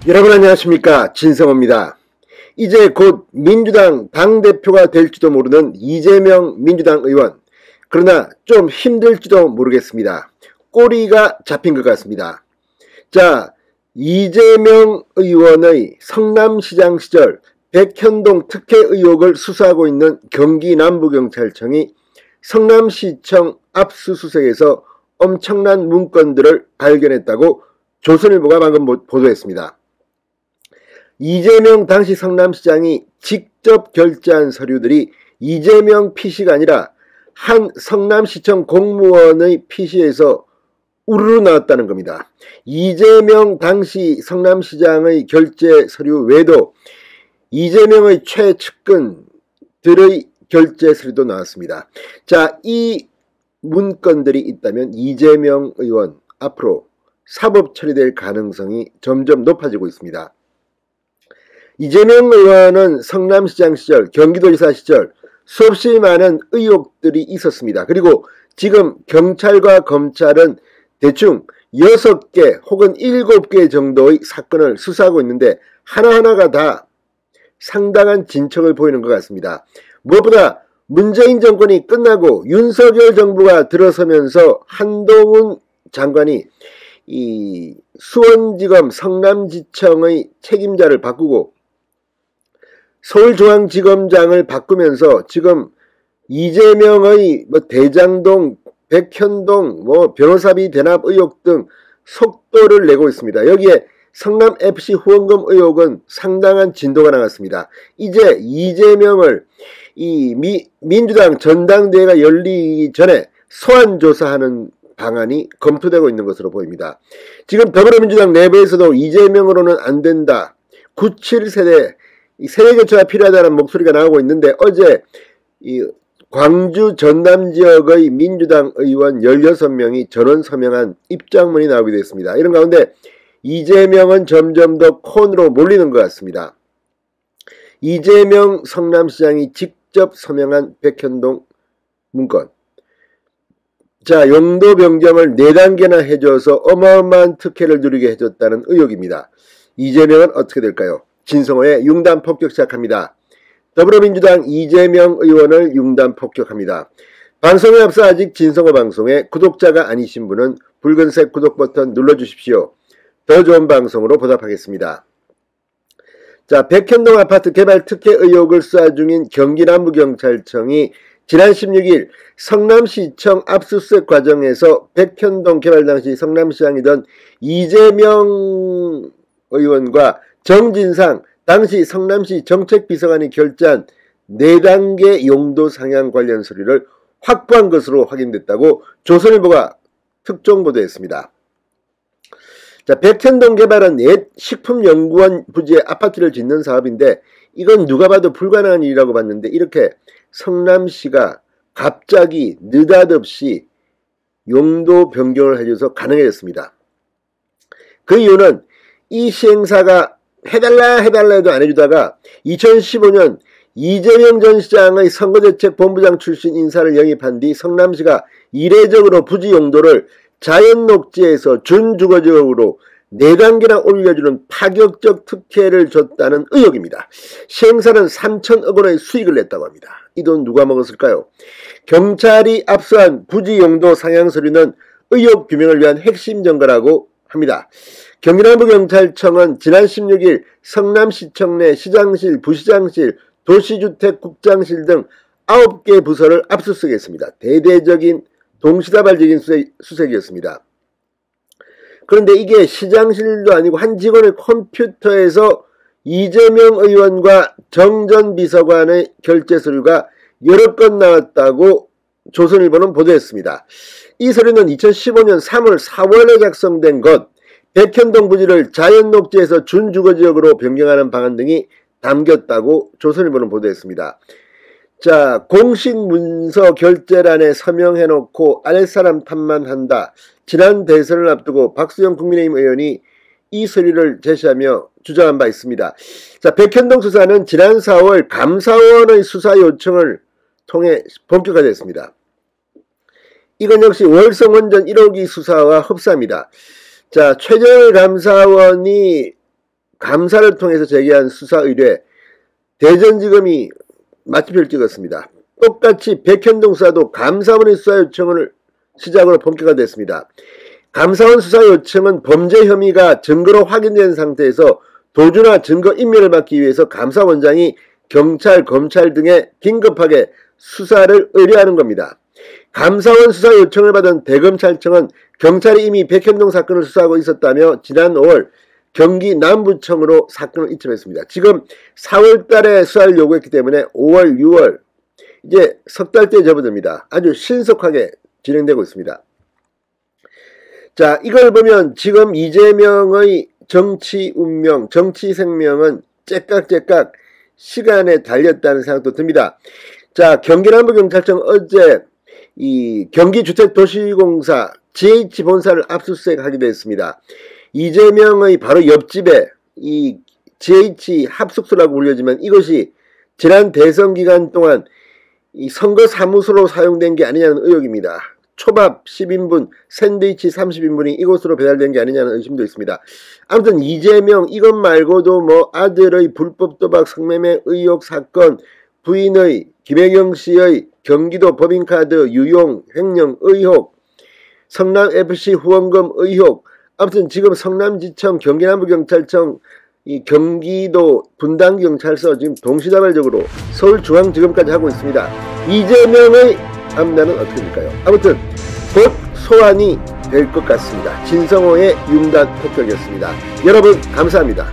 여러분 안녕하십니까, 진성호입니다. 이제 곧 민주당 당대표가 될지도 모르는 이재명 민주당 의원, 그러나 좀 힘들지도 모르겠습니다. 꼬리가 잡힌 것 같습니다. 자, 이재명 의원의 성남시장 시절 백현동 특혜 의혹을 수사하고 있는 경기 남부경찰청이 성남시청 압수수색에서 엄청난 문건들을 발견했다고 조선일보가 방금 보도했습니다. 이재명 당시 성남시장이 직접 결제한 서류들이 이재명 PC가 아니라 한 성남시청 공무원의 PC에서 우르르 나왔다는 겁니다. 이재명 당시 성남시장의 결제 서류 외에도 이재명의 최측근들의 결제 서류도 나왔습니다. 자, 이 문건들이 있다면 이재명 의원 앞으로 사법 처리될 가능성이 점점 높아지고 있습니다. 이재명 의원은 성남시장 시절, 경기도지사 시절 수없이 많은 의혹들이 있었습니다. 그리고 지금 경찰과 검찰은 대충 6개 혹은 7개 정도의 사건을 수사하고 있는데 하나하나가 다 상당한 진척을 보이는 것 같습니다. 무엇보다 문재인 정권이 끝나고 윤석열 정부가 들어서면서 한동훈 장관이 이 수원지검 성남지청의 책임자를 바꾸고 서울중앙지검장을 바꾸면서 지금 이재명의 대장동, 백현동, 변호사비 대납 의혹 등 속도를 내고 있습니다. 여기에 성남FC 후원금 의혹은 상당한 진도가 나갔습니다. 이제 이재명을 이 민주당 전당대회가 열리기 전에 소환조사하는 방안이 검토되고 있는 것으로 보입니다. 지금 더불어민주당 내부에서도 이재명으로는 안 된다. 97세대 세대교체가 필요하다는 목소리가 나오고 있는데 어제 이 광주 전남 지역의 민주당 의원 16명이 전원 서명한 입장문이 나오기도 했습니다. 이런 가운데 이재명은 점점 더 콘으로 몰리는 것 같습니다. 이재명 성남시장이 직접 서명한 백현동 문건. 자, 용도 변경을 4단계나 해줘서 어마어마한 특혜를 누리게 해줬다는 의혹입니다. 이재명은 어떻게 될까요? 진성호의 융단 폭격 시작합니다. 더불어민주당 이재명 의원을 융단 폭격합니다. 방송에 앞서 아직 진성호 방송에 구독자가 아니신 분은 붉은색 구독 버튼 눌러주십시오. 더 좋은 방송으로 보답하겠습니다. 자, 백현동 아파트 개발 특혜 의혹을 수사 중인 경기 남부경찰청이 지난 16일 성남시청 압수수색 과정에서 백현동 개발 당시 성남시장이던 이재명 의원과 정진상 당시 성남시 정책비서관이 결제한 4단계 용도 상향 관련 서류를 확보한 것으로 확인됐다고 조선일보가 특종 보도했습니다. 자, 백현동 개발은 옛 식품연구원 부지에 아파트를 짓는 사업인데 이건 누가 봐도 불가능한 일이라고 봤는데 이렇게 성남시가 갑자기 느닷없이 용도 변경을 해줘서 가능해졌습니다. 그 이유는 이 시행사가 해달라 해도 안 해주다가 2015년 이재명 전 시장의 선거대책본부장 출신 인사를 영입한 뒤 성남시가 이례적으로 부지 용도를 자연녹지에서 준주거지역으로 4단계나 올려주는 파격적 특혜를 줬다는 의혹입니다. 시행사는 3천억 원의 수익을 냈다고 합니다. 이 돈 누가 먹었을까요? 경찰이 압수한 부지 용도 상향 서류는 의혹 규명을 위한 핵심 증거라고 합니다. 경기남부경찰청은 지난 16일 성남시청 내 시장실, 부시장실, 도시주택국장실 등 9개 부서를 압수수색했습니다. 대대적인 동시다발적인 수색이었습니다. 그런데 이게 시장실도 아니고 한 직원의 컴퓨터에서 이재명 의원과 정 전 비서관의 결제 서류가 여러 건 나왔다고 조선일보는 보도했습니다. 이 서류는 2015년 3월, 4월에 작성된 것, 백현동 부지를 자연녹지에서 준주거지역으로 변경하는 방안 등이 담겼다고 조선일보는 보도했습니다. 자, 공식 문서 결제란에 서명해놓고 아랫사람 탓만 한다. 지난 대선을 앞두고 박수영 국민의힘 의원이 이 서류를 제시하며 주장한 바 있습니다. 자, 백현동 수사는 지난 4월 감사원의 수사 요청을 통해 본격화됐습니다. 이건 역시 월성원전 1호기 수사와 흡사합니다. 자, 최재열 감사원이 감사를 통해서 제기한 수사 의뢰 대전지검이 마침표를 찍었습니다. 똑같이 백현동 수사도 감사원의 수사 요청을 시작으로 본격화됐습니다. 감사원 수사 요청은 범죄 혐의가 증거로 확인된 상태에서 도주나 증거 인멸을 막기 위해서 감사원장이 경찰, 검찰 등에 긴급하게 수사를 의뢰하는 겁니다. 감사원 수사 요청을 받은 대검찰청은 경찰이 이미 백현동 사건을 수사하고 있었다며 지난 5월 경기 남부청으로 사건을 이첩했습니다. 지금 4월 달에 수사를 요구했기 때문에 5월, 6월 이제 석 달째 접어듭니다. 아주 신속하게 진행되고 있습니다. 자, 이걸 보면 지금 이재명의 정치 운명, 정치 생명은 째깍째깍 시간에 달렸다는 생각도 듭니다. 자, 경기남부경찰청 어제 이 경기주택도시공사 GH 본사를 압수수색하게 됐습니다. 이재명의 바로 옆집에 이 GH 합숙소라고 불려지만 이것이 지난 대선 기간 동안 이 선거 사무소로 사용된 게 아니냐는 의혹입니다. 초밥 10인분, 샌드위치 30인분이 이곳으로 배달된 게 아니냐는 의심도 있습니다. 아무튼 이재명 이것 말고도 뭐 아들의 불법 도박 성매매 의혹 사건, 부인의 김혜경 씨의 경기도 법인카드 유용 횡령 의혹, 성남FC 후원금 의혹, 아무튼 지금 성남지청, 경기남부경찰청, 이 경기도 분당경찰서 지금 동시다발적으로 서울중앙지검까지 하고 있습니다. 이재명의 앞날은 어떻게 될까요? 아무튼 곧 소환이 될 것 같습니다. 진성호의 융단 폭격이었습니다. 여러분 감사합니다.